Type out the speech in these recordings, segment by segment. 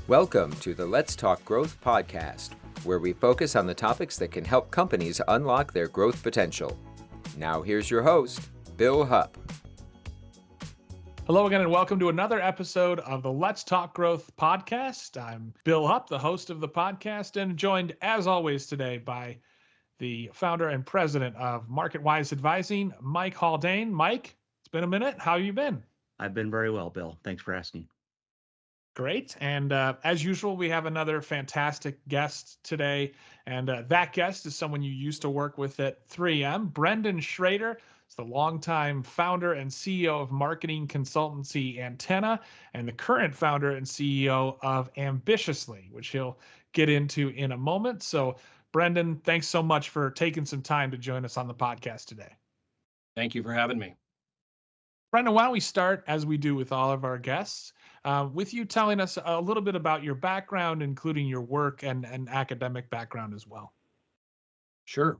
Welcome to the Let's Talk Growth podcast, where we focus on the topics that can help companies unlock their growth potential. Now here's your host, Bill Hupp. Hello again, and welcome to another episode of the Let's Talk Growth podcast. I'm Bill Hupp, the host of the podcast, and joined, as always, today by the founder and president of MarketWise Advising, Mike Haldane. Mike, it's been a minute. How have you been? I've been very well, Bill. Thanks for asking. Great. And as usual, we have another fantastic guest today. And that guest is someone you used to work with at 3M, Brendon Schrader. He's the longtime founder and CEO of marketing consultancy Antenna, and the current founder and CEO of Ambitiously, which he'll get into in a moment. So, Brendon, thanks so much for taking some time to join us on the podcast today. Thank you for having me. Brendon, why don't we start, as we do with all of our guests, with you telling us a little bit about your background, including your work and academic background as well. Sure.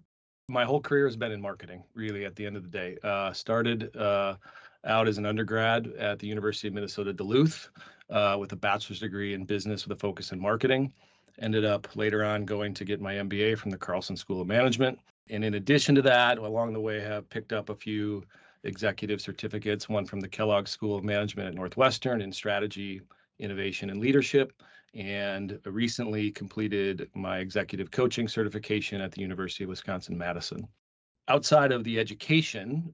My whole career has been in marketing, really, at the end of the day. Started out as an undergrad at the University of Minnesota Duluth with a bachelor's degree in business with a focus in marketing. Ended up later on going to get my MBA from the Carlson School of Management. And in addition to that, along the way, have picked up a few executive certificates, one from the Kellogg School of Management at Northwestern in strategy, innovation, and leadership, and recently completed my executive coaching certification at the University of Wisconsin-Madison. Outside of the education,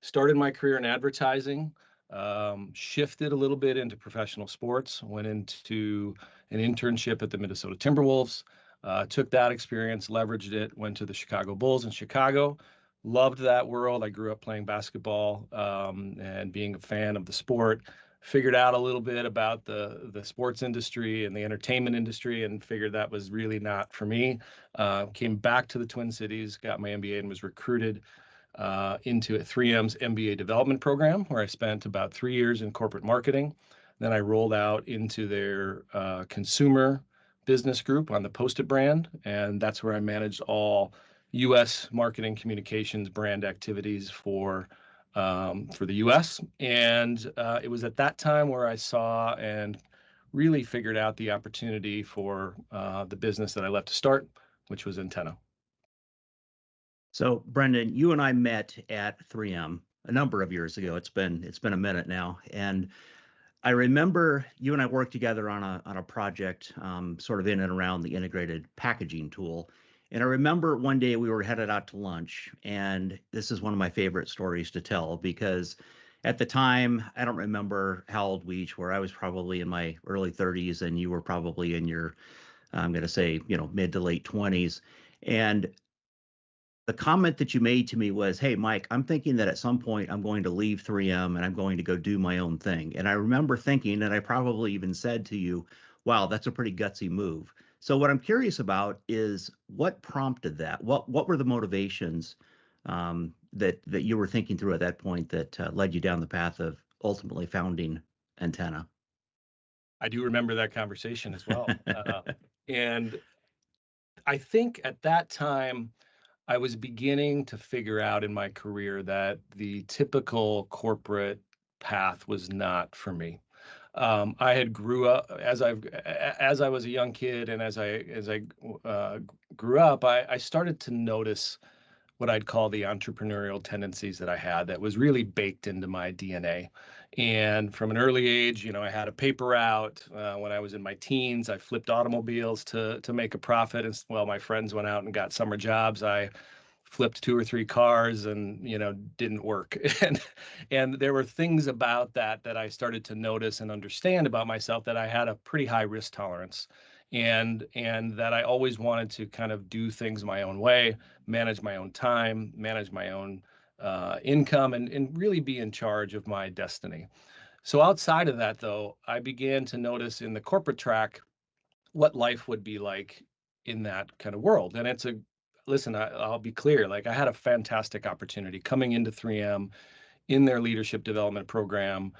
started my career in advertising, shifted a little bit into professional sports, went into an internship at the Minnesota Timberwolves, took that experience, leveraged it, went to the Chicago Bulls in Chicago. Loved that world. I grew up playing basketball and being a fan of the sport. Figured out a little bit about the sports industry and the entertainment industry and figured that was really not for me. Came back to the Twin Cities, got my MBA, and was recruited into 3M's MBA development program, where I spent about 3 years in corporate marketing. Then I rolled out into their consumer business group on the Post-it brand, and that's where I managed all U.S. marketing communications brand activities for the U.S. And it was at that time where I saw and really figured out the opportunity for the business that I left to start, which was Antenna. So, Brendon, you and I met at 3M a number of years ago. It's been a minute now, and I remember you and I worked together on a project, sort of in and around the integrated packaging tool. And I remember one day we were headed out to lunch, and this is one of my favorite stories to tell because at the time, I don't remember how old we each were. I was probably in my early 30s, and you were probably in your, I'm going to say, mid to late 20s. And the comment that you made to me was, "Hey, Mike, I'm thinking that at some point I'm going to leave 3M and I'm going to go do my own thing." And I remember thinking, and I probably even said to you, "Wow, that's a pretty gutsy move." So what I'm curious about is what prompted that? What were the motivations that you were thinking through at that point that led you down the path of ultimately founding Antenna? I do remember that conversation as well. And I think at that time, I was beginning to figure out in my career that the typical corporate path was not for me. I had grew up as I was a young kid, and as I grew up, I started to notice what I'd call the entrepreneurial tendencies that I had that was really baked into my DNA. And from an early age, I had a paper route. When I was in my teens, I flipped automobiles to make a profit. And while my friends went out and got summer jobs, I flipped 2 or 3 cars and didn't work. And there were things about that I started to notice and understand about myself, that I had a pretty high risk tolerance, and that I always wanted to kind of do things my own way, manage my own time, manage my own income, and really be in charge of my destiny. So outside of that, though, I began to notice in the corporate track what life would be like in that kind of world. And listen, I'll be clear, like, I had a fantastic opportunity coming into 3M in their leadership development program,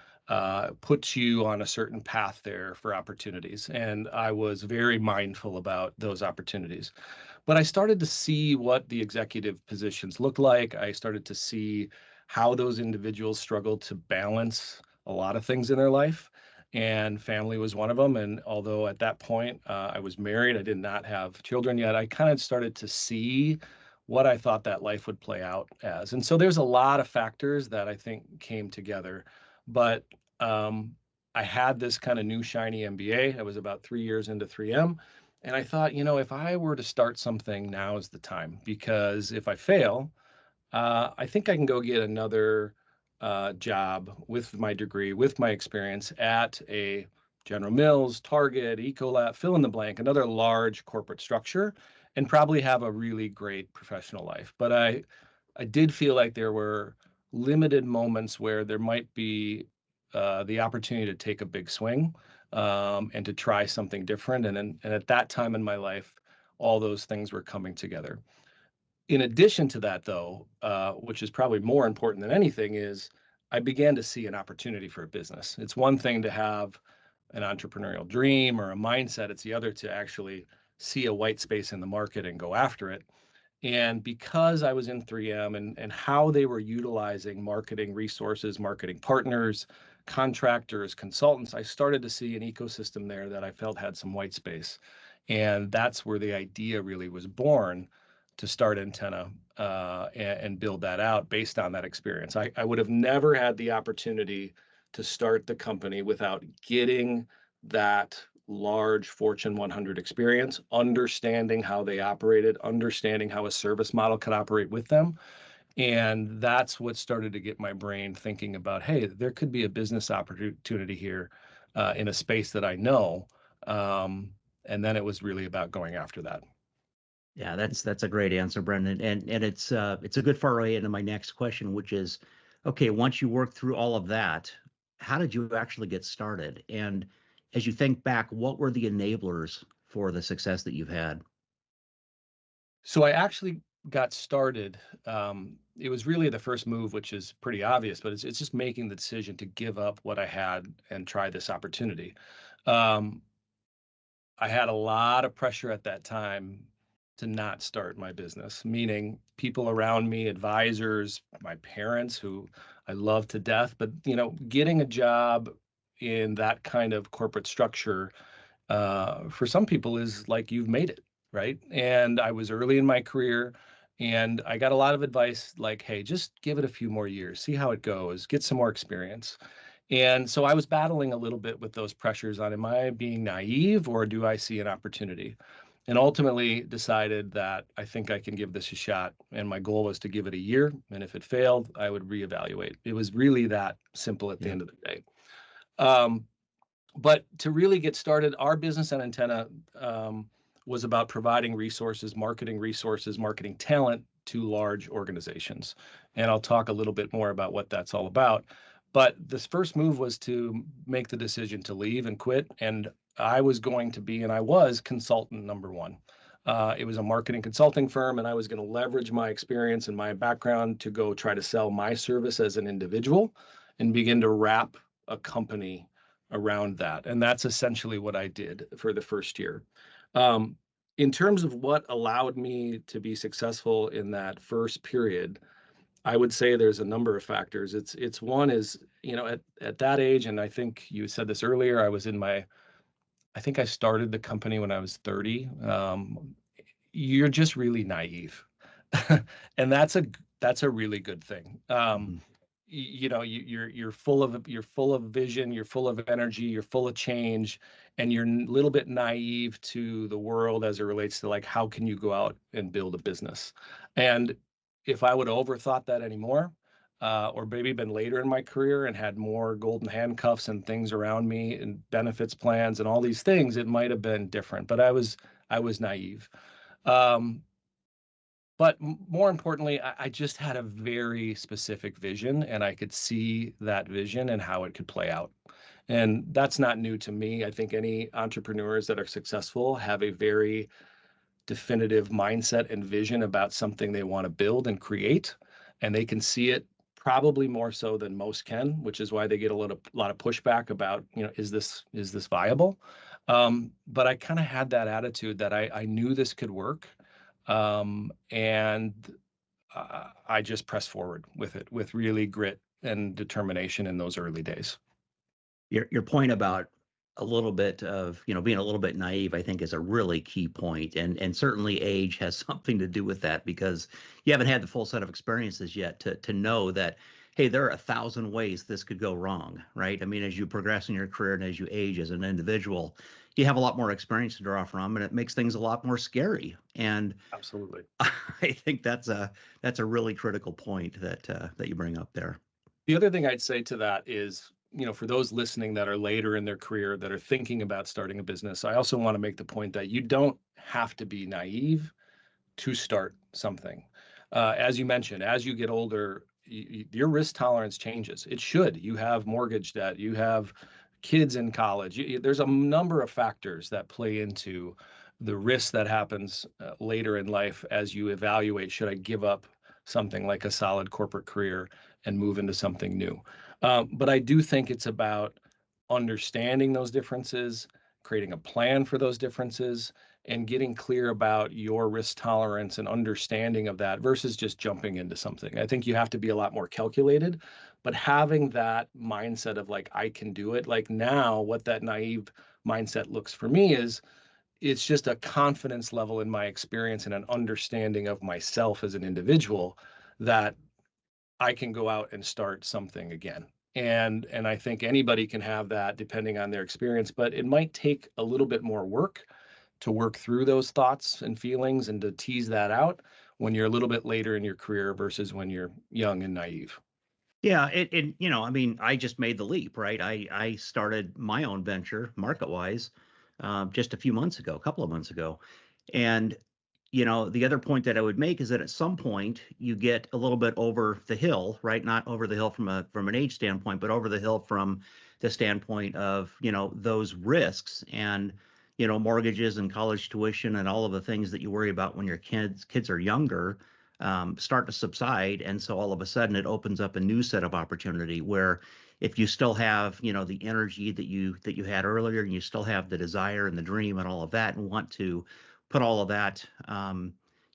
puts you on a certain path there for opportunities. And I was very mindful about those opportunities. But I started to see what the executive positions looked like. I started to see how those individuals struggled to balance a lot of things in their life. and family was one of them. And although at that point I was married, I did not have children yet, I kind of started to see what I thought that life would play out as. And so there's a lot of factors that I think came together. But I had this kind of new shiny MBA. I was about 3 years into 3M. And I thought, if I were to start something, now is the time, because if I fail, I think I can go get another job with my degree, with my experience at a General Mills, Target, Ecolab, fill in the blank, another large corporate structure, and probably have a really great professional life. But I did feel like there were limited moments where there might be the opportunity to take a big swing, and to try something different. And at that time in my life, all those things were coming together. In addition to that, though, which is probably more important than anything, is I began to see an opportunity for a business. It's one thing to have an entrepreneurial dream or a mindset. It's the other to actually see a white space in the market and go after it. And because I was in 3M, and how they were utilizing marketing resources, marketing partners, contractors, consultants, I started to see an ecosystem there that I felt had some white space. And that's where the idea really was born, to start Antenna, and build that out based on that experience. I would have never had the opportunity to start the company without getting that large Fortune 100 experience, understanding how they operated, understanding how a service model could operate with them. And that's what started to get my brain thinking about, hey, there could be a business opportunity here, in a space that I know. And then it was really about going after that. Yeah, that's a great answer, Brendan. And it's a good foray into my next question, which is, okay, once you work through all of that, how did you actually get started? And as you think back, what were the enablers for the success that you've had? So I actually got started. It was really the first move, which is pretty obvious, but it's just making the decision to give up what I had and try this opportunity. Um, I had a lot of pressure at that time to not start my business, meaning people around me, advisors, my parents, who I love to death. But getting a job in that kind of corporate structure, for some people, is like you've made it, right? And I was early in my career, and I got a lot of advice like, hey, just give it a few more years, see how it goes, get some more experience. And so I was battling a little bit with those pressures on, am I being naive or do I see an opportunity? And ultimately decided that I think I can give this a shot. And my goal was to give it a year. And if it failed, I would reevaluate. It was really that simple at the Yeah. end of the day. Um, but to really get started, our business at Antenna, was about providing resources, marketing talent to large organizations. And I'll talk a little bit more about what that's all about. But this first move was to make the decision to leave and quit. And I was going to be, and I was, consultant number one. It was a marketing consulting firm, and I was going to leverage my experience and my background to go try to sell my service as an individual and begin to wrap a company around that. And that's essentially what I did for the first year. Um, in terms of what allowed me to be successful in that first period, I would say there's a number of factors. It's one is, at that age, and I think you said this earlier, I think I started the company when I was 30. You're just really naive. And that's a really good thing. Mhm. You're full of vision, you're full of energy, you're full of change, and you're a little bit naive to the world as it relates to, like, how can you go out and build a business. And if I would have overthought that anymore, or maybe been later in my career and had more golden handcuffs and things around me and benefits plans and all these things, it might have been different. But I was naive. um, but more importantly, I just had a very specific vision, and I could see that vision and how it could play out. And that's not new to me. I think any entrepreneurs that are successful have a very definitive mindset and vision about something they want to build and create, and they can see it probably more so than most can, which is why they get a lot of pushback about, is this viable? But I kind of had that attitude that I knew this could work, and I just pressed forward with it with really grit and determination in those early days. Your point about a little bit of, being a little bit naive, I think is a really key point. And certainly age has something to do with that, because you haven't had the full set of experiences yet to know that, hey, there are 1,000 ways this could go wrong, right? I mean, as you progress in your career and as you age as an individual, you have a lot more experience to draw from, and it makes things a lot more scary. And Absolutely. I think that's a really critical point that you bring up there. The other thing I'd say to that is, for those listening that are later in their career that are thinking about starting a business, I also want to make the point that you don't have to be naive to start something. As you mentioned, as you get older, your risk tolerance changes. It should. You have mortgage debt, you have kids in college. There's a number of factors that play into the risk that happens later in life as you evaluate, should I give up something like a solid corporate career and move into something new? But I do think it's about understanding those differences, creating a plan for those differences, and getting clear about your risk tolerance and understanding of that versus just jumping into something. I think you have to be a lot more calculated, but having that mindset of like, I can do it. Like now, what that naive mindset looks for me is it's just a confidence level in my experience and an understanding of myself as an individual that I can go out and start something again. And I think anybody can have that depending on their experience, but it might take a little bit more work to work through those thoughts and feelings and to tease that out when you're a little bit later in your career versus when you're young and naive. Yeah, I mean, I just made the leap, right? I started my own venture, MarketWise, just a few months ago, a couple of months ago. And the other point that I would make is that at some point you get a little bit over the hill, right? Not over the hill from an age standpoint, but over the hill from the standpoint of, those risks and, mortgages and college tuition and all of the things that you worry about when your kids are younger, start to subside. And so all of a sudden it opens up a new set of opportunity where if you still have, the energy that you had earlier, and you still have the desire and the dream and all of that, and want to put all of that,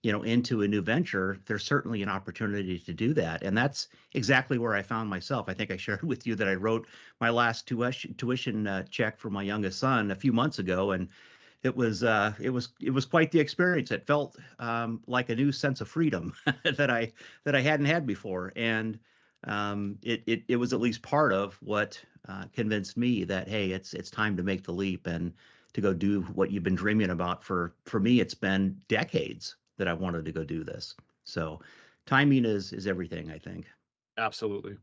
into a new venture, there's certainly an opportunity to do that. And that's exactly where I found myself. I think I shared with you that I wrote my last tuition check for my youngest son a few months ago, and it was quite the experience. It felt like a new sense of freedom that I hadn't had before, and it was at least part of what convinced me that, hey, it's time to make the leap and to go do what you've been dreaming about. For me, it's been decades that I wanted to go do this. So timing is everything, I think. Absolutely.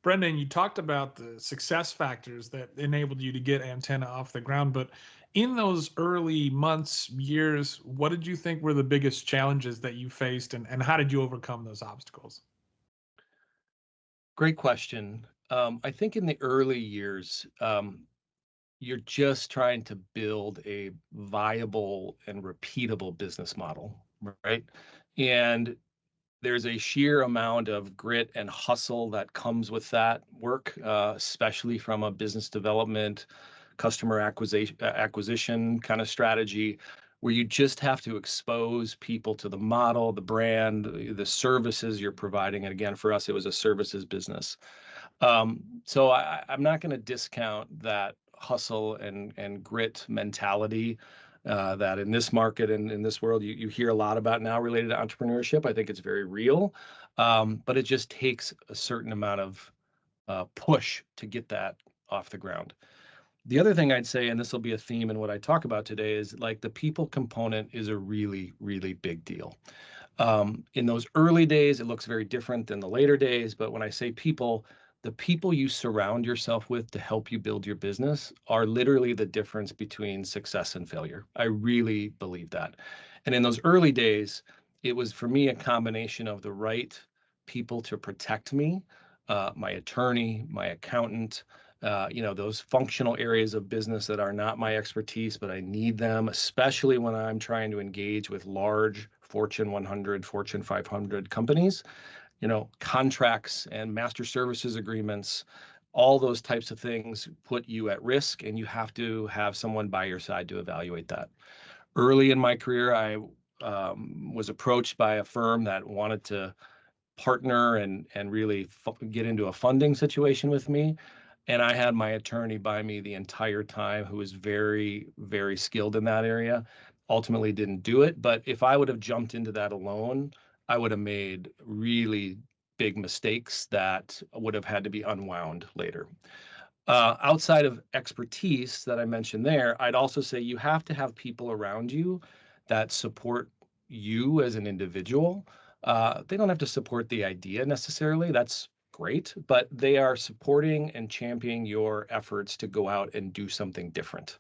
Brendon, you talked about the success factors that enabled you to get Antenna off the ground, but in those early months, years, what did you think were the biggest challenges that you faced, and how did you overcome those obstacles? Great question. I think in the early years, you're just trying to build a viable and repeatable business model, right? And there's a sheer amount of grit and hustle that comes with that work, especially from a business development, customer acquisition kind of strategy, where you just have to expose people to the model, the brand, the services you're providing. And again, for us, it was a services business. So I'm not going to discount that hustle and grit mentality that in this market and in this world you hear a lot about now related to entrepreneurship. I think it's very real, but it just takes a certain amount of push to get that off the ground. The other thing I'd say, and this will be a theme in what I talk about today, is like the people component is a really, really big deal. In those early days, it looks very different than the later days. But when I say people, the people you surround yourself with to help you build your business are literally the difference between success and failure. I really believe that. And in those early days, it was for me a combination of the right people to protect me, my attorney, my accountant, those functional areas of business that are not my expertise, but I need them, especially when I'm trying to engage with large Fortune 100, Fortune 500 companies, contracts and master services agreements. All those types of things put you at risk, and you have to have someone by your side to evaluate that. Early in my career, I was approached by a firm that wanted to partner and really get into a funding situation with me. And I had my attorney by me the entire time, who was very, very skilled in that area. Ultimately didn't do it. But if I would have jumped into that alone, I would have made really big mistakes that would have had to be unwound later. Outside of expertise that I mentioned there, I'd also say you have to have people around you that support you as an individual. They don't have to support the idea necessarily. That's great, but they are supporting and championing your efforts to go out and do something different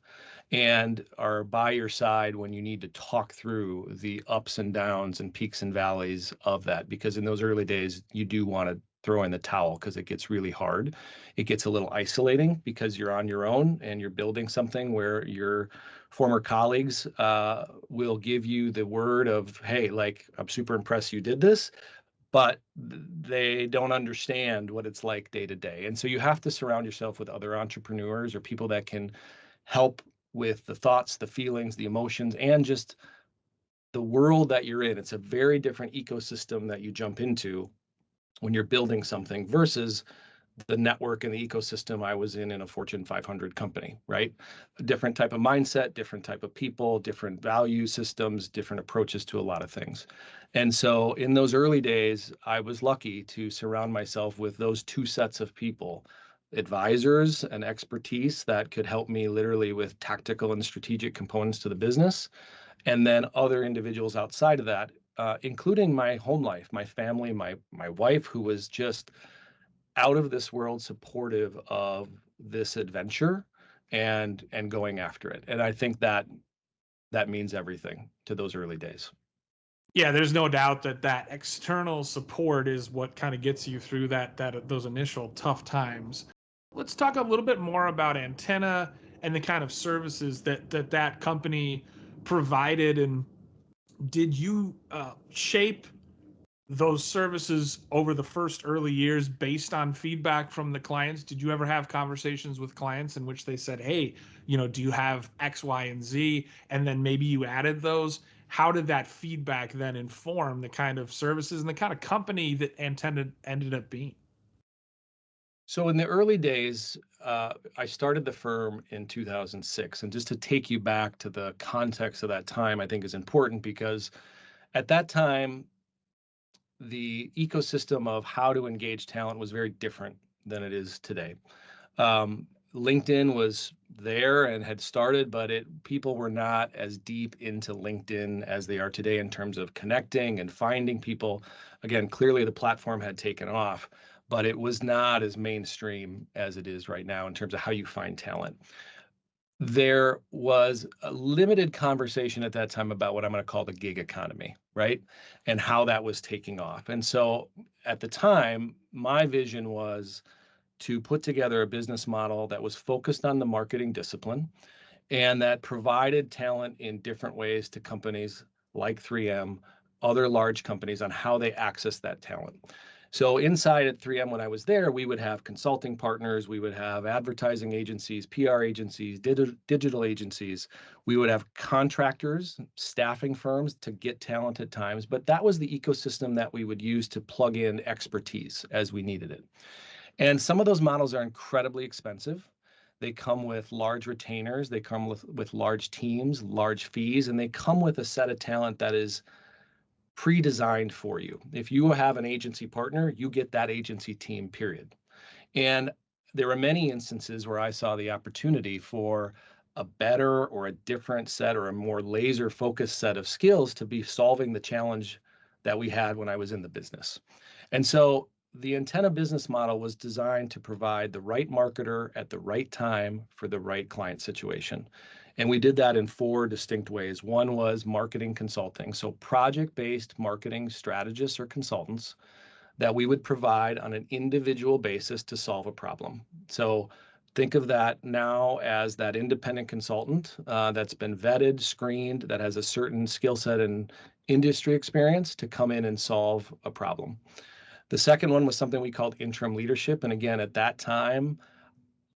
and are by your side when you need to talk through the ups and downs and peaks and valleys of that. Because in those early days, you do want to throw in the towel because it gets really hard. It gets a little isolating because you're on your own and you're building something where your former colleagues will give you the word of, hey, like, I'm super impressed you did this, but they don't understand what it's like day to day. And so you have to surround yourself with other entrepreneurs or people that can help with the thoughts, the feelings, the emotions, and just the world that you're in. It's a very different ecosystem that you jump into when you're building something versus the network and the ecosystem I was in a Fortune 500 company, right? A different type of mindset, different type of people, different value systems, different approaches to a lot of things. And so in those early days, I was lucky to surround myself with those two sets of people, advisors and expertise that could help me literally with tactical and strategic components to the business, and then other individuals outside of that, including my home life, my family, my wife, who was just out of this world supportive of this adventure and going after it. And I think that means everything to those early days. Yeah, there's no doubt that that external support is what kind of gets you through those initial tough times. Let's talk a little bit more about Antenna and the kind of services that company provided. And did you shape those services over the first early years based on feedback from the clients? Did you ever have conversations with clients in which they said, hey, do you have X, Y, and Z? And then maybe you added those. How did that feedback then inform the kind of services and the kind of company that Antenna ended up being? So in the early days, I started the firm in 2006. And just to take you back to the context of that time, I think is important because at that time, the ecosystem of how to engage talent was very different than it is today. LinkedIn was there and had started, but people were not as deep into LinkedIn as they are today in terms of connecting and finding people. Again, clearly the platform had taken off, but it was not as mainstream as it is right now in terms of how you find talent. There was a limited conversation at that time about what I'm going to call the gig economy, right? And how that was taking off. And so at the time, my vision was to put together a business model that was focused on the marketing discipline and that provided talent in different ways to companies like 3M, other large companies, on how they access that talent. So inside at 3M, when I was there, we would have consulting partners, we would have advertising agencies, PR agencies, digital agencies. We would have contractors, staffing firms to get talent at times, but that was the ecosystem that we would use to plug in expertise as we needed it. And some of those models are incredibly expensive. They come with large retainers, they come with large teams, large fees, and they come with a set of talent that is pre-designed for you. If you have an agency partner, you get that agency team, period. And there were many instances where I saw the opportunity for a better or a different set or a more laser focused set of skills to be solving the challenge that we had when I was in the business. And so the Antenna business model was designed to provide the right marketer at the right time for the right client situation. And we did that in 4 distinct ways. One was marketing consulting, so project-based marketing strategists or consultants that we would provide on an individual basis to solve a problem. So think of that now as that independent consultant that's been vetted, screened, that has a certain skill set and industry experience to come in and solve a problem. The second one was something we called interim leadership. And again, at that time,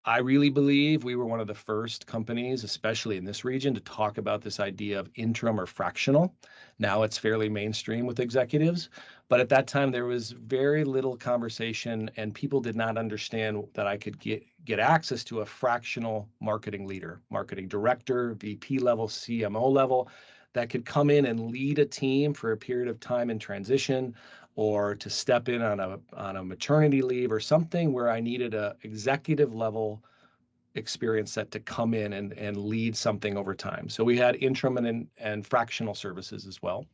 I really believe we were one of the first companies, especially in this region, to talk about this idea of interim or fractional. Now it's fairly mainstream with executives, but at that time there was very little conversation, and people did not understand that I could get access to a fractional marketing leader, marketing director, VP level, CMO level, that could come in and lead a team for a period of time in transition, or to step in on a maternity leave or something where I needed a executive level experience set to come in and lead something over time. So we had interim and fractional services as well.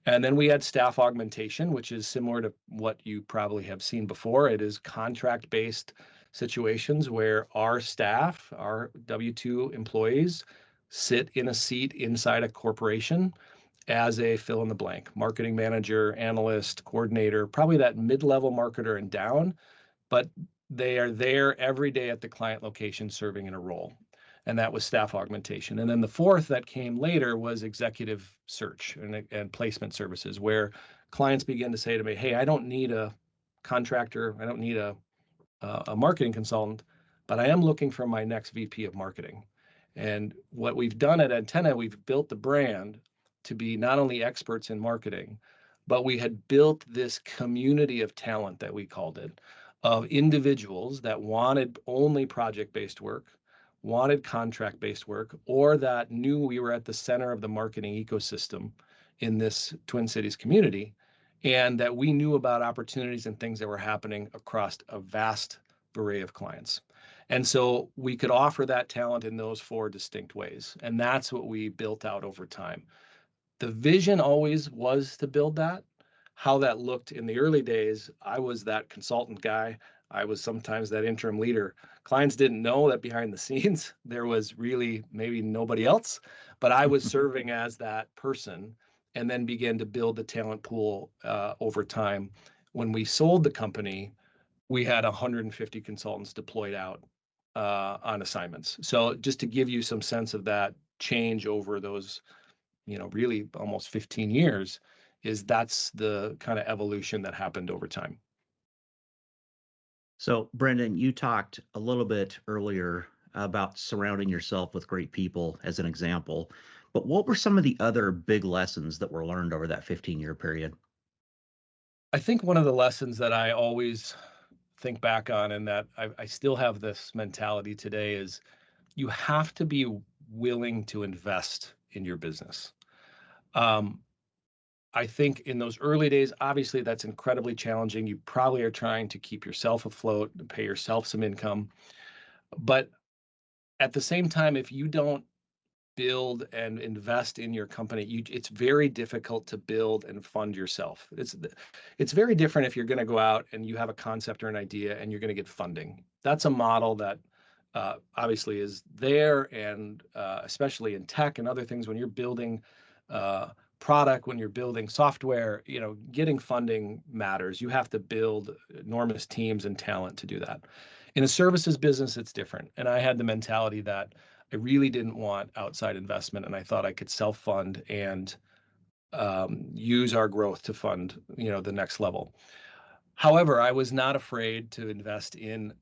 And then we had staff augmentation, which is similar to what you probably have seen before. It is contract-based situations where our staff, our W-2 employees, sit in a seat inside a corporation as a fill in the blank, marketing manager, analyst, coordinator, probably that mid-level marketer and down, but they are there every day at the client location serving in a role. And that was staff augmentation. And then the fourth that came later was executive search and placement services, where clients begin to say to me, hey, I don't need a contractor, I don't need a marketing consultant, but I am looking for my next VP of marketing. And what we've done at Antenna, we've built the brand to be not only experts in marketing, but we had built this community of talent that we called it, of individuals that wanted only project-based work, wanted contract-based work, or that knew we were at the center of the marketing ecosystem in this Twin Cities community, and that we knew about opportunities and things that were happening across a vast array of clients. And so we could offer that talent in those four distinct ways. And that's what we built out over time. The vision always was to build that. How that looked in the early days, I was that consultant guy. I was sometimes that interim leader. Clients didn't know that behind the scenes, there was really maybe nobody else, but I was serving as that person, and then began to build the talent pool over time. When we sold the company, we had 150 consultants deployed out on assignments. So just to give you some sense of that change over those, really almost 15 years, that's the kind of evolution that happened over time. So, Brendon, you talked a little bit earlier about surrounding yourself with great people as an example, but what were some of the other big lessons that were learned over that 15-year period? I think one of the lessons that I always think back on, and that I still have this mentality today, is you have to be willing to invest in your business. I think in those early days, obviously that's incredibly challenging. You probably are trying to keep yourself afloat and pay yourself some income. But at the same time, if you don't build and invest in your company, it's very difficult to build and fund yourself. It's very different if you're going to go out and you have a concept or an idea and you're going to get funding. That's a model that obviously is there, and especially in tech and other things, when you're building product, when you're building software, getting funding matters. You have to build enormous teams and talent to do that. In a services business, it's different. And I had the mentality that I really didn't want outside investment, and I thought I could self-fund and use our growth to fund, the next level. However, I was not afraid to invest in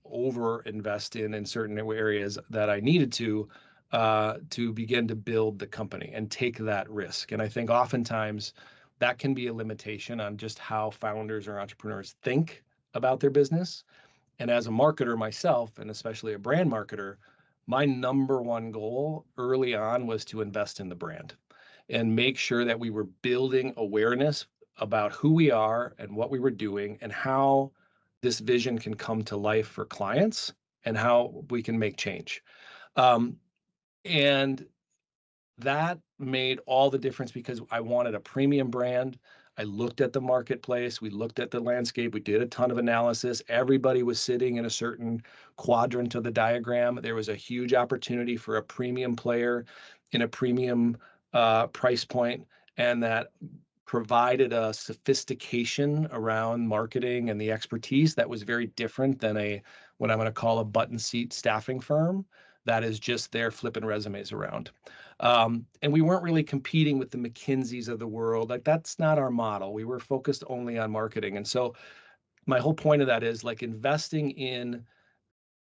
certain areas that I needed to begin to build the company and take that risk. And I think oftentimes that can be a limitation on just how founders or entrepreneurs think about their business. And as a marketer myself, and especially a brand marketer, my number one goal early on was to invest in the brand and make sure that we were building awareness about who we are and what we were doing and how this vision can come to life for clients and how we can make change. And that made all the difference, because I wanted a premium brand. I looked at the marketplace. We looked at the landscape. We did a ton of analysis. Everybody was sitting in a certain quadrant of the diagram. There was a huge opportunity for a premium player in a premium price point, and that provided a sophistication around marketing and the expertise that was very different than what I'm going to call a button seat staffing firm that is just there flipping resumes around. And we weren't really competing with the McKinseys of the world. Like, that's not our model. We were focused only on marketing. And so my whole point of that is, like, investing in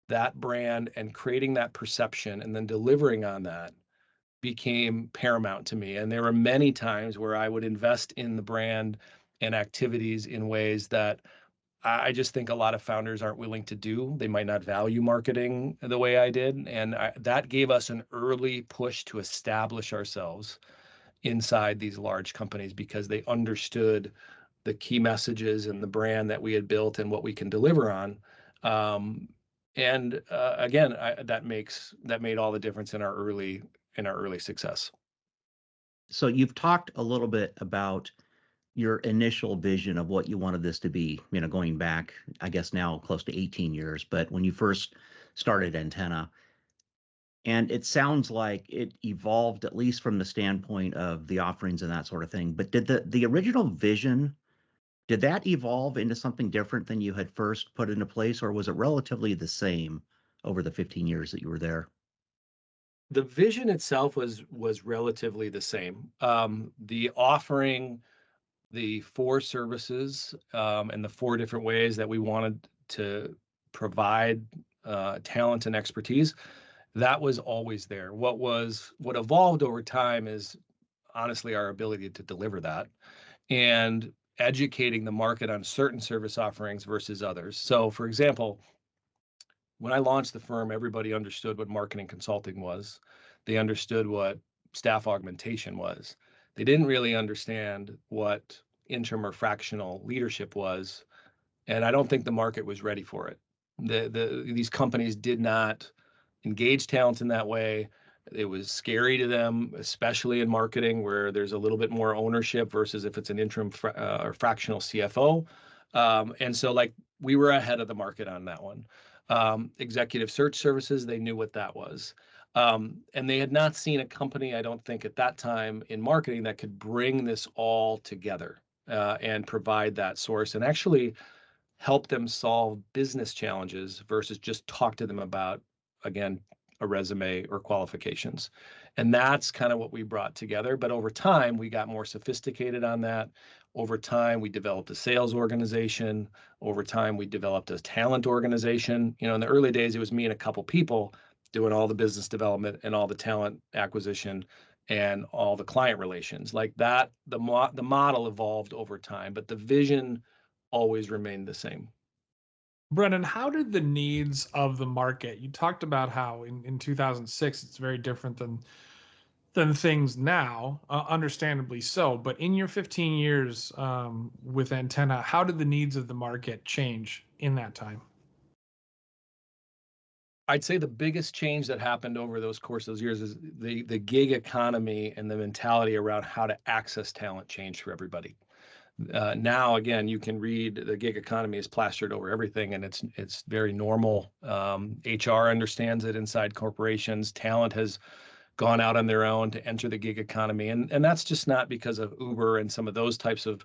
that brand and creating that perception and then delivering on that became paramount to me. And there were many times where I would invest in the brand and activities in ways that I just think a lot of founders aren't willing to do. They might not value marketing the way I did. And that gave us an early push to establish ourselves inside these large companies because they understood the key messages and the brand that we had built and what we can deliver on. And again, that made all the difference in our early success. So you've talked a little bit about your initial vision of what you wanted this to be, going back, I guess now close to 18 years, but when you first started Antenna. And it sounds like it evolved at least from the standpoint of the offerings and that sort of thing. But did the original vision, did that evolve into something different than you had first put into place, or was it relatively the same over the 15 years that you were there? The vision itself was relatively the same. The offering, the 4 services, and the 4 different ways that we wanted to provide talent and expertise, that was always there. What evolved over time is honestly our ability to deliver that and educating the market on certain service offerings versus others. So, for example, when I launched the firm, everybody understood what marketing consulting was. They understood what staff augmentation was. They didn't really understand what interim or fractional leadership was, and I don't think the market was ready for it. These companies did not engage talent in that way. It was scary to them, especially in marketing, where there's a little bit more ownership versus if it's an interim or fractional CFO. And so, like, we were ahead of the market on that one. Executive search services, they knew what that was. And they had not seen a company, I don't think, at that time in marketing that could bring this all together and provide that source and actually help them solve business challenges versus just talk to them about, again, a resume or qualifications. And that's kind of what we brought together. But over time, we got more sophisticated on that. Over time, we developed a sales organization. Over time, we developed a talent organization. In the early days, it was me and a couple people doing all the business development and all the talent acquisition and all the client relations. Like that, the model evolved over time, but the vision always remained the same. Brendon, how did the needs of the market, you talked about how in 2006, it's very different than things now, understandably so. But in your 15 years with Antenna, how did the needs of the market change in that time? I'd say the biggest change that happened over those course of those years is the gig economy and the mentality around how to access talent changed for everybody. Now, again, you can read the gig economy is plastered over everything, and it's very normal. HR understands it inside corporations. Talent has gone out on their own to enter the gig economy, and that's just not because of Uber and some of those types of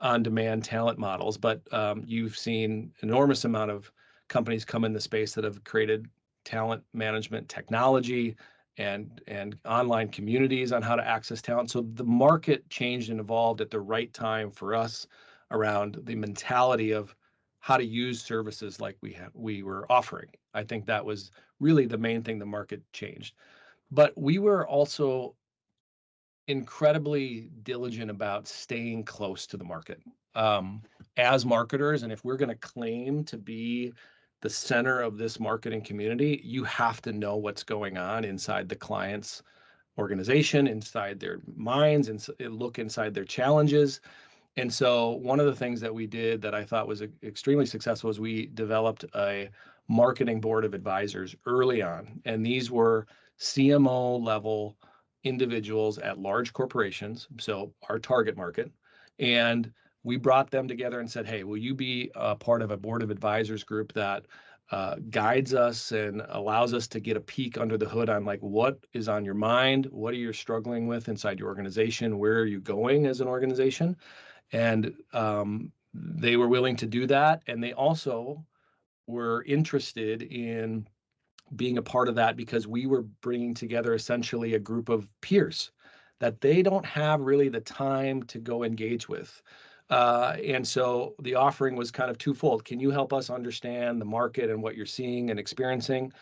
on-demand talent models, but you've seen enormous amount of companies come in the space that have created talent management technology and online communities on how to access talent. So the market changed and evolved at the right time for us around the mentality of how to use services like we were offering. I think that was really the main thing the market changed. But we were also incredibly diligent about staying close to the market as marketers. And if we're going to claim to be the center of this marketing community, you have to know what's going on inside the client's organization, inside their minds, and look inside their challenges. And so one of the things that we did that I thought was extremely successful is we developed a marketing board of advisors early on. And these were CMO level individuals at large corporations, so our target market. And we brought them together and said, hey, will you be a part of a board of advisors group that guides us and allows us to get a peek under the hood on like what is on your mind, what are you struggling with inside your organization, where are you going as an organization? And they were willing to do that. And they also were interested in being a part of that because we were bringing together essentially a group of peers that they don't have really the time to go engage with. And so the offering was kind of twofold. Can you help us understand the market and what you're seeing and experiencing?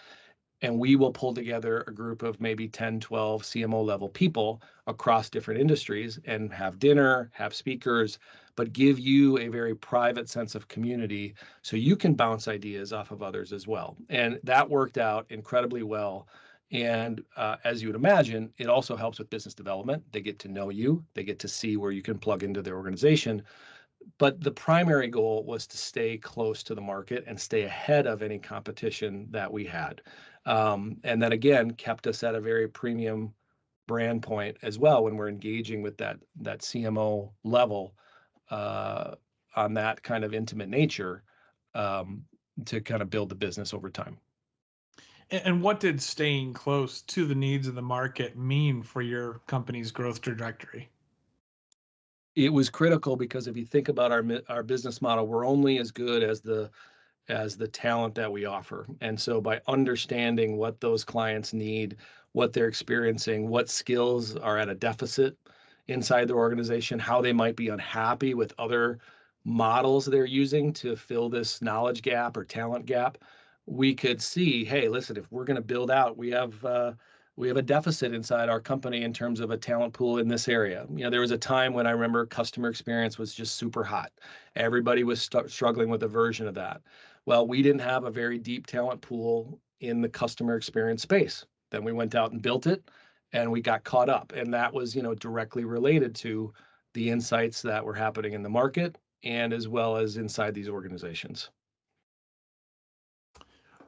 And we will pull together a group of maybe 10, 12 CMO level people across different industries and have dinner, have speakers, but give you a very private sense of community so you can bounce ideas off of others as well. And that worked out incredibly well. And as you would imagine, it also helps with business development. They get to know you, they get to see where you can plug into their organization. But the primary goal was to stay close to the market and stay ahead of any competition that we had. And then again, kept us at a very premium brand point as well when we're engaging with that CMO level on that kind of intimate nature to kind of build the business over time. And what did staying close to the needs of the market mean for your company's growth trajectory? It was critical because if you think about our business model, we're only as good as the talent that we offer. And so by understanding what those clients need, what they're experiencing, what skills are at a deficit inside their organization, how they might be unhappy with other models they're using to fill this knowledge gap or talent gap, we could see, hey, listen, if we're going to build out, we have a deficit inside our company in terms of a talent pool in this area. There was a time when I remember customer experience was just super hot. Everybody was struggling with a version of that. Well, we didn't have a very deep talent pool in the customer experience space. Then we went out and built it, and we got caught up. And that was, directly related to the insights that were happening in the market and as well as inside these organizations.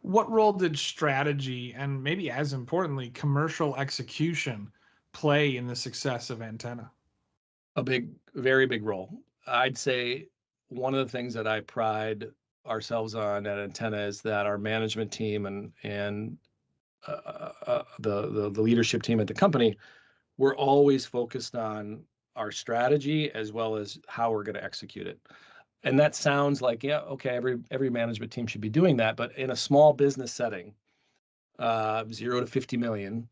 What role did strategy and maybe as importantly, commercial execution play in the success of Antenna? Very big role. I'd say one of the things that I pride ourselves on at Antenna is that our management team and the leadership team at the company, we're always focused on our strategy as well as how we're going to execute it. And that sounds like, yeah, okay, every management team should be doing that. But in a small business setting, 0 to 50 million,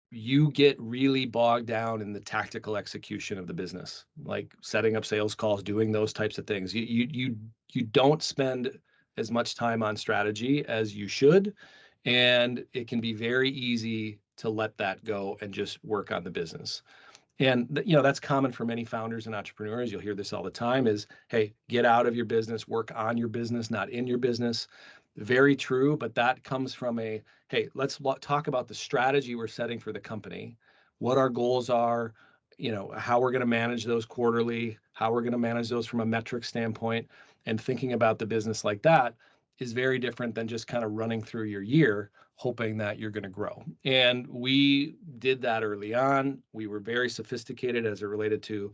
you get really bogged down in the tactical execution of the business, like setting up sales calls, doing those types of things. You don't spend as much time on strategy as you should, and it can be very easy to let that go and just work on the business. And that's common for many founders and entrepreneurs. You'll hear this all the time is, hey, get out of your business, work on your business, not in your business. Very true, but that comes from hey, let's talk about the strategy we're setting for the company, what our goals are, how we're going to manage those quarterly, how we're going to manage those from a metric standpoint, and thinking about the business like that is very different than just kind of running through your year hoping that you're going to grow. And we did that early on. We were very sophisticated as it related to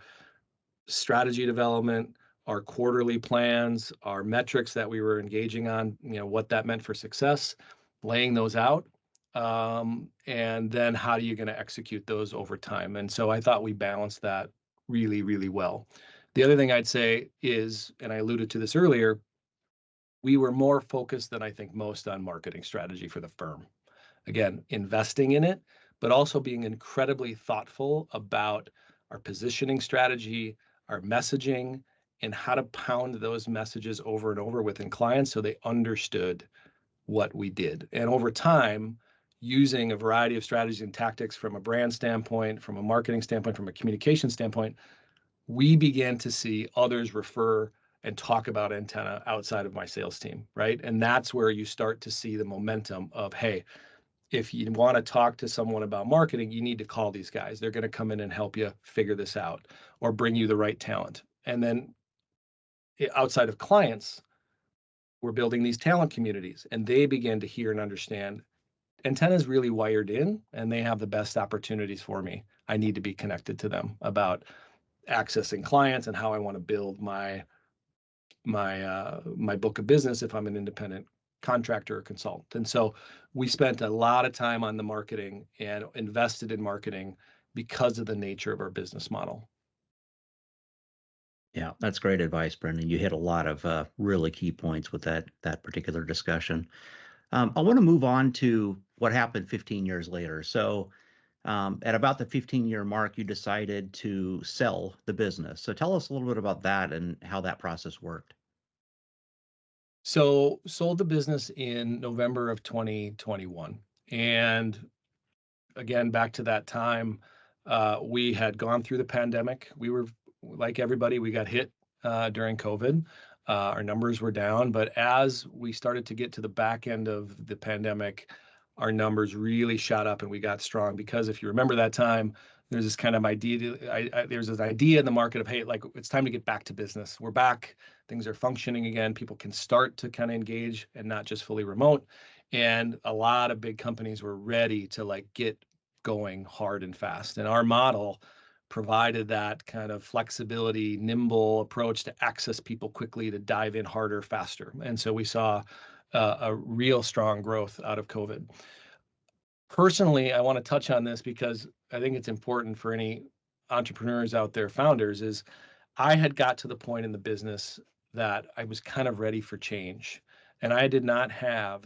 strategy development, our quarterly plans, our metrics that we were engaging on, what that meant for success, laying those out. And then how are you going to execute those over time? And so I thought we balanced that really, really well. The other thing I'd say is, and I alluded to this earlier, we were more focused than I think most on marketing strategy for the firm. Again, investing in it, but also being incredibly thoughtful about our positioning strategy, our messaging, and how to pound those messages over and over within clients so they understood what we did. And over time, using a variety of strategies and tactics from a brand standpoint, from a marketing standpoint, from a communication standpoint, we began to see others refer and talk about Antenna outside of my sales team, right? And that's where you start to see the momentum of, hey, if you want to talk to someone about marketing, you need to call these guys. They're going to come in and help you figure this out or bring you the right talent. And then outside of clients, we're building these talent communities, and they begin to hear and understand Antenna is really wired in, and they have the best opportunities for me. I need to be connected to them about accessing clients and how I want to build my book of business if I'm an independent contractor or consultant. And so we spent a lot of time on the marketing and invested in marketing because of the nature of our business model. Yeah, that's great advice, Brendon. You hit a lot of really key points with that particular discussion. I want to move on to what happened 15 years later. So At about the 15-year mark, you decided to sell the business. So tell us a little bit about that and how that process worked. So sold the business in November of 2021. And again, back to that time, we had gone through the pandemic. We were like everybody, we got hit during COVID. Our numbers were down, but as we started to get to the back end of the pandemic, our numbers really shot up and we got strong because if you remember that time, there's this kind of idea, there's this idea in the market of, hey, like it's time to get back to business. We're back, things are functioning again. People can start to kind of engage and not just fully remote. And a lot of big companies were ready to like get going hard and fast. And our model provided that kind of flexibility, nimble approach to access people quickly, to dive in harder, faster. And so we saw a real strong growth out of COVID. Personally, I want to touch on this because I think it's important for any entrepreneurs out there, founders, is I had got to the point in the business that I was kind of ready for change. And I did not have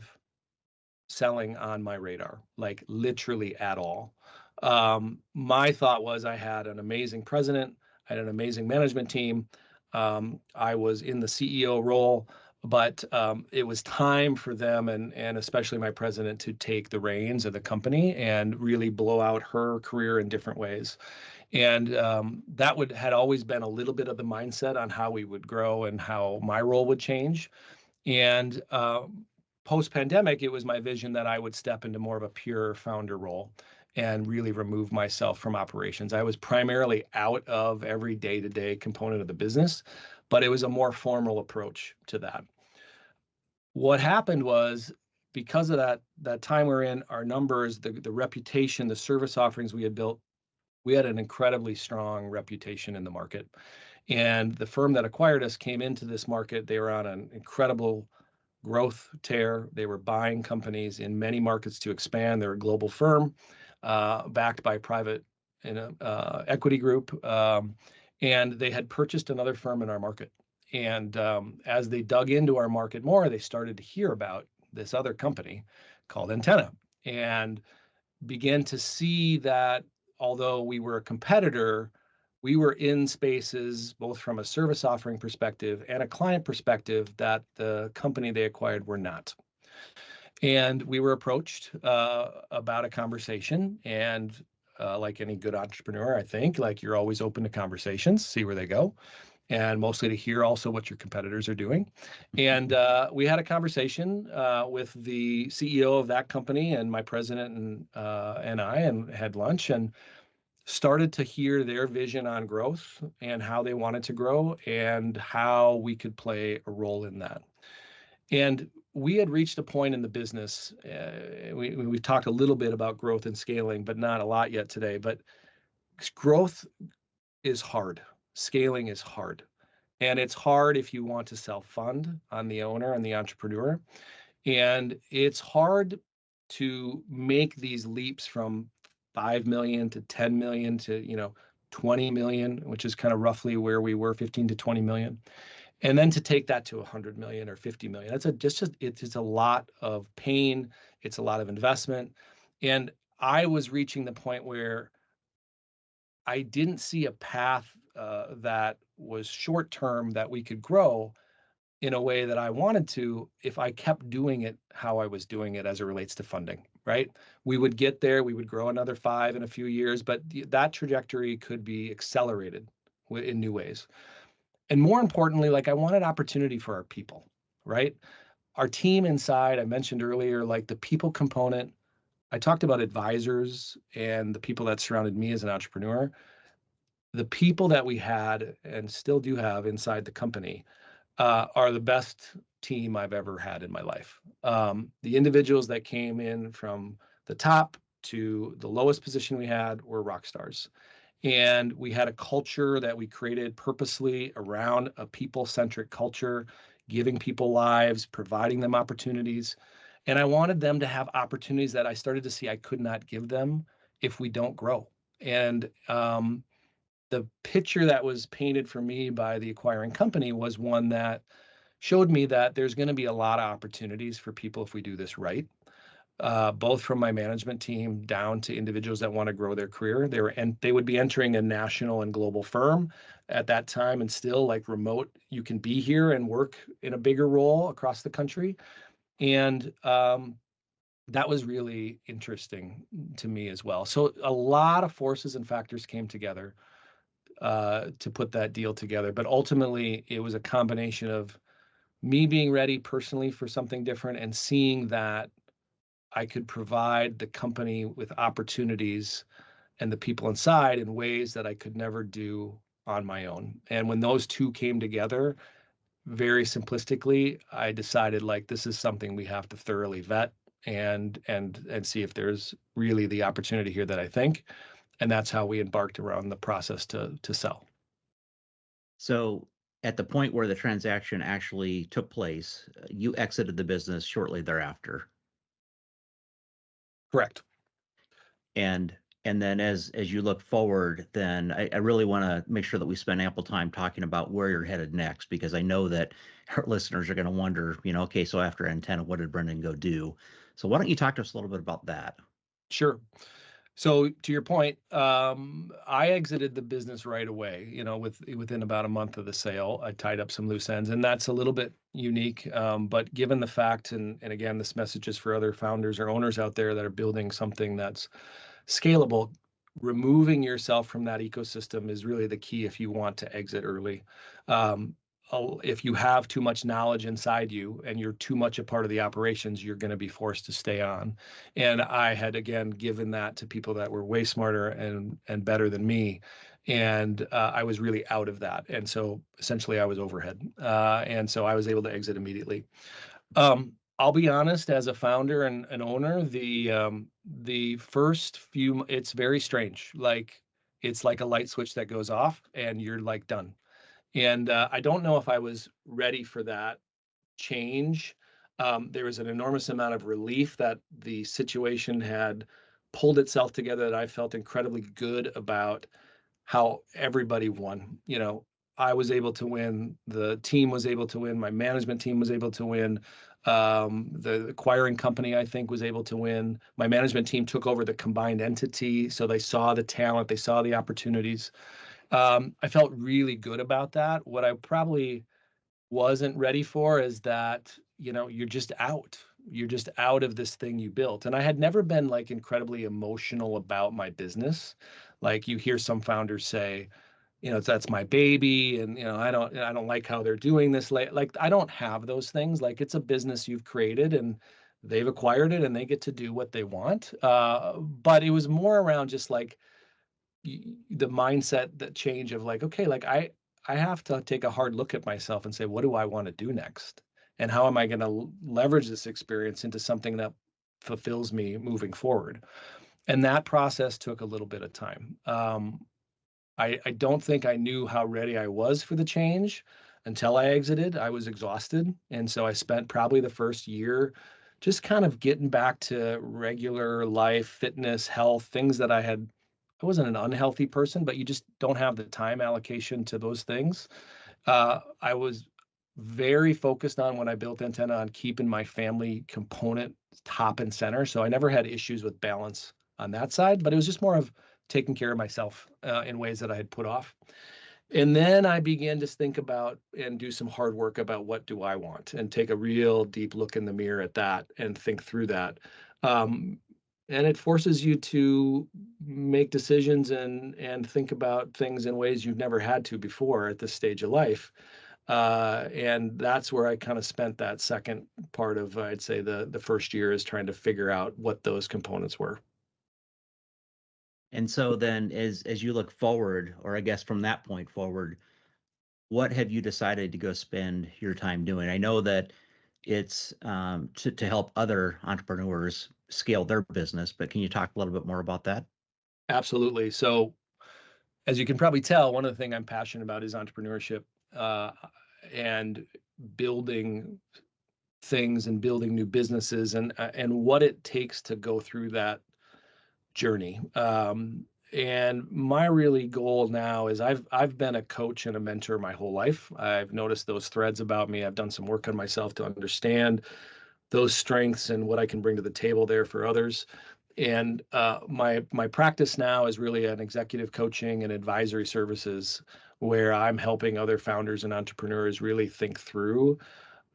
selling on my radar, like literally at all. My thought was I had an amazing president, I had an amazing management team. I was in the CEO role, but it was time for them and especially my president to take the reins of the company and really blow out her career in different ways. And that had always been a little bit of the mindset on how we would grow and how my role would change. And post-pandemic, it was my vision that I would step into more of a pure founder role and really remove myself from operations. I was primarily out of every day-to-day component of the business, but it was a more formal approach to that. What happened was because of that time we're in, our numbers, the reputation, the service offerings we had built, we had an incredibly strong reputation in the market. And the firm that acquired us came into this market. They were on an incredible growth tear. They were buying companies in many markets to expand. They're a global firm backed by private equity group. And they had purchased another firm in our market. And as they dug into our market more, they started to hear about this other company called Antenna and began to see that although we were a competitor, we were in spaces, both from a service offering perspective and a client perspective, that the company they acquired were not. And we were approached about a conversation. And like any good entrepreneur, I think, like you're always open to conversations, see where they go, and mostly to hear also what your competitors are doing. And we had a conversation with the CEO of that company and my president and I, and had lunch and started to hear their vision on growth and how they wanted to grow and how we could play a role in that. And we had reached a point in the business, we've talked a little bit about growth and scaling, but not a lot yet today, but growth is hard. Scaling is hard. And it's hard if you want to self-fund on the owner and the entrepreneur. And it's hard to make these leaps from 5 million to 10 million to 20 million, which is kind of roughly where we were, 15 to 20 million, and then to take that to 100 million or 50 million. It's a lot of pain, it's a lot of investment, and I was reaching the point where I didn't see a path that was short term that we could grow in a way that I wanted to if I kept doing it how I was doing it as it relates to funding, right? We would get there, we would grow another 5 in a few years, but that trajectory could be accelerated in new ways. And more importantly, like I wanted opportunity for our people, right? Our team inside, I mentioned earlier, like the people component, I talked about advisors and the people that surrounded me as an entrepreneur. The people that we had and still do have inside the company are the best team I've ever had in my life. The individuals that came in from the top to the lowest position we had were rock stars. And we had a culture that we created purposely around a people-centric culture, giving people lives, providing them opportunities. And I wanted them to have opportunities that I started to see I could not give them if we don't grow. And the picture that was painted for me by the acquiring company was one that showed me that there's going to be a lot of opportunities for people if we do this right. both from my management team down to individuals that want to grow their career. They would be entering a national and global firm at that time, and still like remote, you can be here and work in a bigger role across the country. And that was really interesting to me as well. So a lot of forces and factors came together to put that deal together. But ultimately, it was a combination of me being ready personally for something different and seeing that I could provide the company with opportunities and the people inside in ways that I could never do on my own. And when those two came together, very simplistically, I decided like this is something we have to thoroughly vet and see if there's really the opportunity here that I think. And that's how we embarked around the process to sell. So at the point where the transaction actually took place, you exited the business shortly thereafter. Correct. And then as you look forward, then I really want to make sure that we spend ample time talking about where you're headed next, because I know that our listeners are going to wonder, okay, so after Antenna, what did Brendon go do? So why don't you talk to us a little bit about that? Sure. So to your point, I exited the business right away. Within about a month of the sale, I tied up some loose ends, and that's a little bit unique. But given the fact, and again, this message is for other founders or owners out there that are building something that's scalable, removing yourself from that ecosystem is really the key if you want to exit early. If you have too much knowledge inside you and you're too much a part of the operations, you're going to be forced to stay on. And I had, again, given that to people that were way smarter and better than me. And I was really out of that. And so essentially I was overhead. And so I was able to exit immediately. I'll be honest, as a founder and an owner, the first few, it's very strange. Like it's like a light switch that goes off and you're like done. And I don't know if I was ready for that change. There was an enormous amount of relief that the situation had pulled itself together, that I felt incredibly good about how everybody won. I was able to win, the team was able to win, my management team was able to win, the acquiring company, I think, was able to win. My management team took over the combined entity, so they saw the talent, they saw the opportunities. I felt really good about that. What I probably wasn't ready for is that, you're just out. You're just out of this thing you built. And I had never been like incredibly emotional about my business. Like you hear some founders say, that's my baby, and I don't like how they're doing this. Like I don't have those things. Like it's a business you've created and they've acquired it and they get to do what they want. But it was more around just like the mindset, that change of like, okay, like I have to take a hard look at myself and say, what do I want to do next? And how am I going to leverage this experience into something that fulfills me moving forward? And that process took a little bit of time. I don't think I knew how ready I was for the change until I exited. I was exhausted. And so I spent probably the first year just kind of getting back to regular life, fitness, health, things that I wasn't an unhealthy person, but you just don't have the time allocation to those things. I was very focused on, when I built Antenna, on keeping my family component top and center. So I never had issues with balance on that side, but it was just more of taking care of myself in ways that I had put off. And then I began to think about and do some hard work about what do I want, and take a real deep look in the mirror at that and think through that. And it forces you to make decisions and think about things in ways you've never had to before at this stage of life. And that's where I kind of spent that second part of, I'd say, the first year, is trying to figure out what those components were. And so then as you look forward, or I guess from that point forward, what have you decided to go spend your time doing? I know that it's to help other entrepreneurs scale their business, but can you talk a little bit more about that? Absolutely. So as you can probably tell, one of the things I'm passionate about is entrepreneurship, and building things and building new businesses, and what it takes to go through that journey. And my really goal now is, I've been a coach and a mentor my whole life. I've noticed those threads about me. I've done some work on myself to understand those strengths and what I can bring to the table there for others. And my practice now is really an executive coaching and advisory services, where I'm helping other founders and entrepreneurs really think through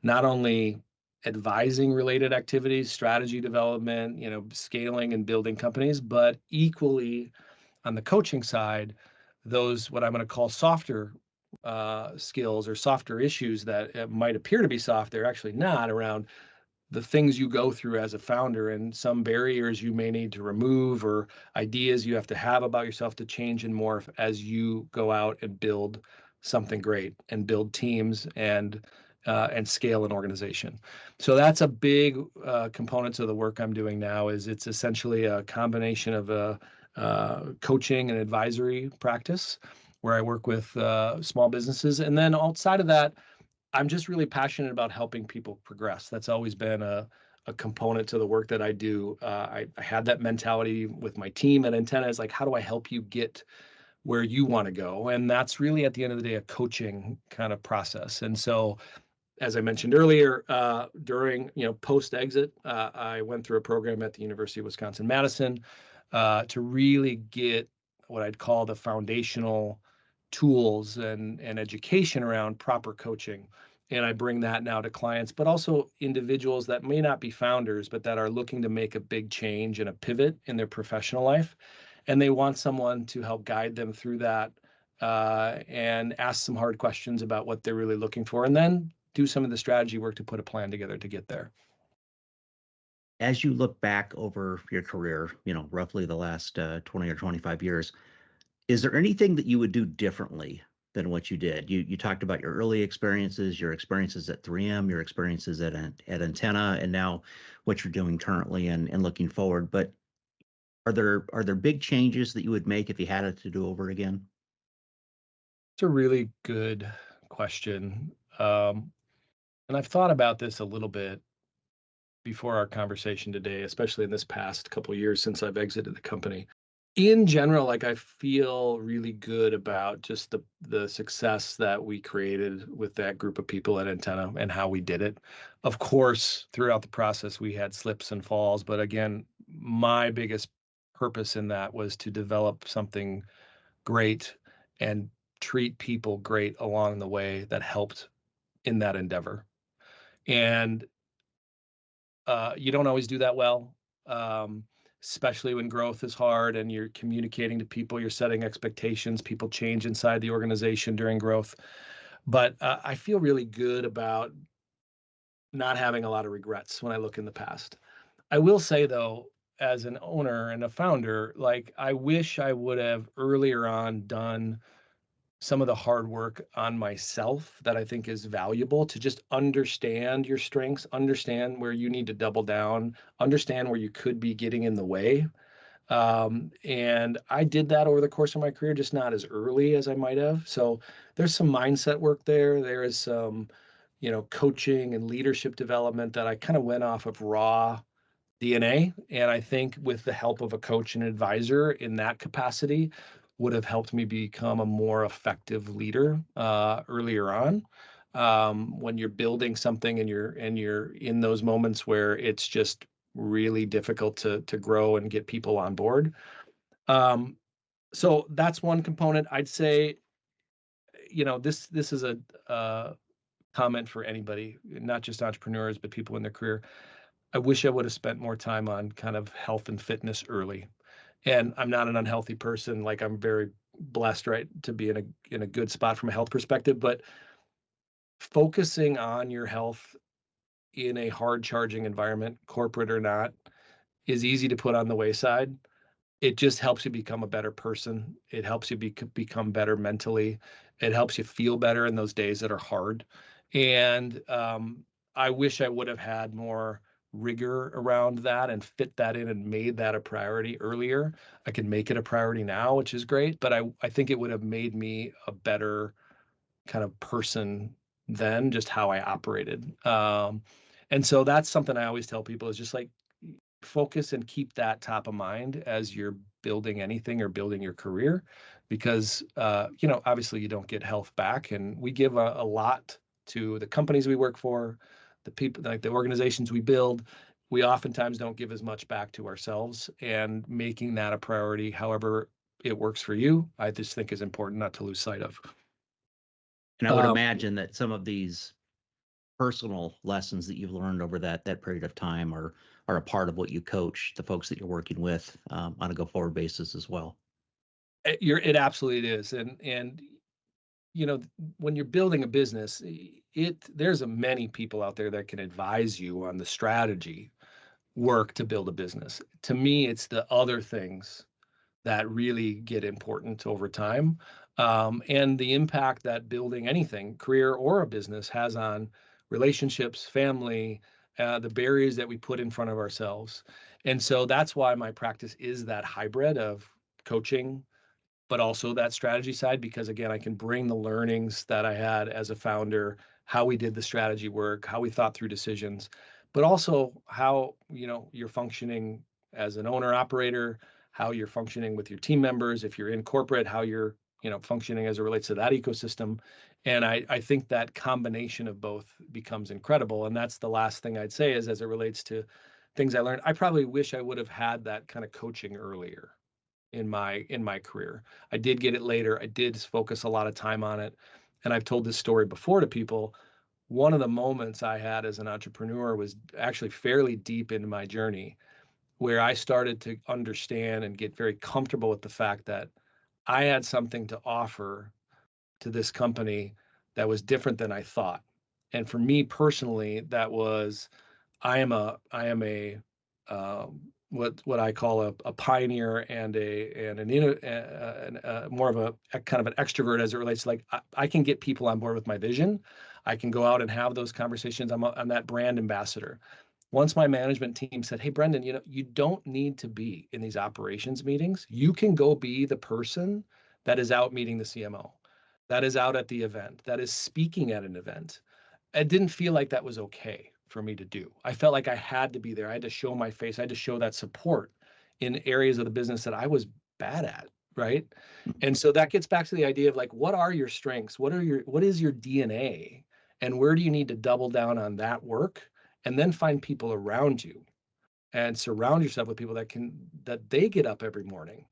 not only advising related activities, strategy development, scaling and building companies, but equally on the coaching side, those what I'm going to call softer skills or softer issues that might appear to be soft, they're actually not, around the things you go through as a founder and some barriers you may need to remove, or ideas you have to have about yourself to change and morph as you go out and build something great and build teams and scale an organization. So that's a big component to the work I'm doing now. Is it's essentially a combination of a coaching and advisory practice where I work with small businesses, and then outside of that, I'm just really passionate about helping people progress. That's always been a component to the work that I do. I had that mentality with my team at Antenna, is like, how do I help you get where you want to go? And that's really, at the end of the day, a coaching kind of process. And so, as I mentioned earlier, during, post-exit, I went through a program at the University of Wisconsin-Madison to really get what I'd call the foundational tools and education around proper coaching. And I bring that now to clients, but also individuals that may not be founders, but that are looking to make a big change and a pivot in their professional life. And they want someone to help guide them through that and ask some hard questions about what they're really looking for, and then do some of the strategy work to put a plan together to get there. As you look back over your career, roughly the last 20 or 25 years, is there anything that you would do differently than what you did? You talked about your early experiences, your experiences at 3M, your experiences at Antenna, and now what you're doing currently and looking forward. But are there big changes that you would make if you had it to do over again? It's a really good question. And I've thought about this a little bit before our conversation today, especially in this past couple of years since I've exited the company. In general, like, I feel really good about just the success that we created with that group of people at Antenna and how we did it. Of course, throughout the process, we had slips and falls, but again, my biggest purpose in that was to develop something great and treat people great along the way that helped in that endeavor. And you don't always do that well, especially when growth is hard and you're communicating to people, you're setting expectations, people change inside the organization during growth. But I feel really good about not having a lot of regrets when I look in the past. I will say, though, as an owner and a founder, like, I wish I would have earlier on done some of the hard work on myself that I think is valuable, to just understand your strengths, understand where you need to double down, understand where you could be getting in the way. And I did that over the course of my career, just not as early as I might have. So there's some mindset work there. There is some, coaching and leadership development that I kind of went off of raw DNA. And I think with the help of a coach and advisor in that capacity would have helped me become a more effective leader earlier on. When you're building something and you're in those moments where it's just really difficult to grow and get people on board. So that's one component. I'd say, this is a comment for anybody, not just entrepreneurs, but people in their career. I wish I would have spent more time on kind of health and fitness early. And I'm not an unhealthy person. Like, I'm very blessed, right, to be in a good spot from a health perspective, but focusing on your health in a hard charging environment, corporate or not, is easy to put on the wayside. It just helps you become a better person. It helps you become better mentally. It helps you feel better in those days that are hard. And I wish I would have had more rigor around that and fit that in and made that a priority earlier. I can make it a priority now, which is great, but I think it would have made me a better kind of person than just how I operated. And so that's something I always tell people, is just like, focus and keep that top of mind as you're building anything or building your career, because obviously you don't get health back, and we give a lot to the companies we work for, the people, like the organizations we build, we oftentimes don't give as much back to ourselves, and making that a priority, however it works for you, I just think is important not to lose sight of. And I would imagine that some of these personal lessons that you've learned over that period of time are a part of what you coach the folks that you're working with on a go forward basis as well. It absolutely is, and when you're building a business, there's many people out there that can advise you on the strategy work to build a business. To me, it's the other things that really get important over time, and the impact that building anything, career or a business, has on relationships, family, the barriers that we put in front of ourselves. And so that's why my practice is that hybrid of coaching, but also that strategy side, because again, I can bring the learnings that I had as a founder, how we did the strategy work, how we thought through decisions, but also how, you're functioning as an owner operator, how you're functioning with your team members, if you're in corporate, how you're, functioning as it relates to that ecosystem. And I think that combination of both becomes incredible. And that's the last thing I'd say is, as it relates to things I learned, I probably wish I would have had that kind of coaching earlier in my career. I did get it later. I did focus a lot of time on it. And I've told this story before to people. One of the moments I had as an entrepreneur was actually fairly deep into my journey, where I started to understand and get very comfortable with the fact that I had something to offer to this company that was different than I thought. And for me personally, that was, I am a what I call a pioneer and more of a kind of an extrovert as it relates to, like, I can get people on board with my vision. I can go out and have those conversations. I'm that brand ambassador. Once my management team said, "Hey, Brendon, you don't need to be in these operations meetings. You can go be the person that is out meeting the CMO, that is out at the event, that is speaking at an event." It didn't feel like that was okay for me to do. I felt like I had to be there. I had to show my face. I had to show that support in areas of the business that I was bad at, right? And so that gets back to the idea of, like, what are your strengths? What is your DNA? And where do you need to double down on that work? And then find people around you and surround yourself with people that they get up every morning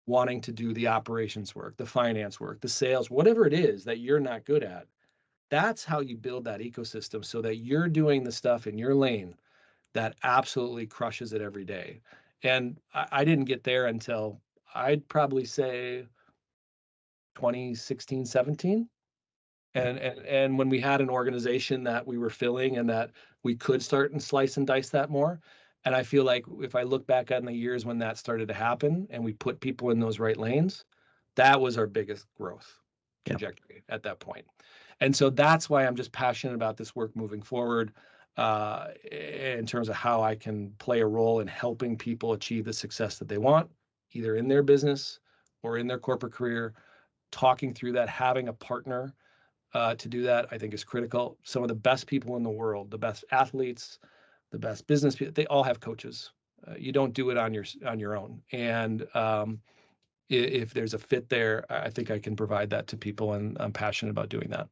wanting to do the operations work, the finance work, the sales, whatever it is that you're not good at. That's how you build that ecosystem, so that you're doing the stuff in your lane that absolutely crushes it every day. And I didn't get there until, I'd probably say, 2016, 17. And when we had an organization that we were filling and that we could start and slice and dice that more. And I feel like if I look back on the years when that started to happen and we put people in those right lanes, that was our biggest growth trajectory at that point. And so that's why I'm just passionate about this work moving forward, in terms of how I can play a role in helping people achieve the success that they want, either in their business or in their corporate career. Talking through that, having a partner to do that, I think is critical. Some of the best people in the world, the best athletes, the best business people, they all have coaches. You don't do it on your own. And if there's a fit there, I think I can provide that to people, and I'm passionate about doing that.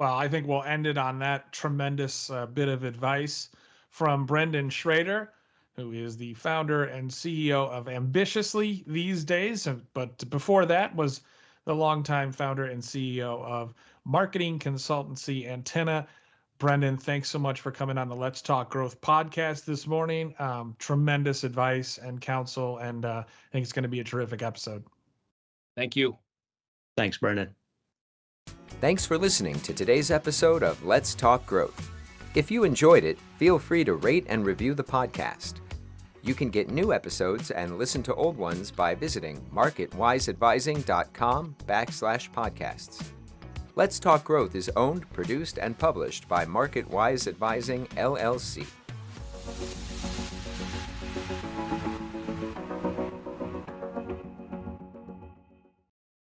Well, I think we'll end it on that tremendous bit of advice from Brendon Schrader, who is the founder and CEO of Ambitiously these days. But before that was the longtime founder and CEO of marketing consultancy Antenna. Brendon, thanks so much for coming on the Let's Talk Growth podcast this morning. Tremendous advice and counsel, and I think it's going to be a terrific episode. Thank you. Thanks, Brendon. Thanks for listening to today's episode of Let's Talk Growth. If you enjoyed it, feel free to rate and review the podcast. You can get new episodes and listen to old ones by visiting marketwiseadvising.com/podcasts. Let's Talk Growth is owned, produced, and published by MarketWise Advising, LLC.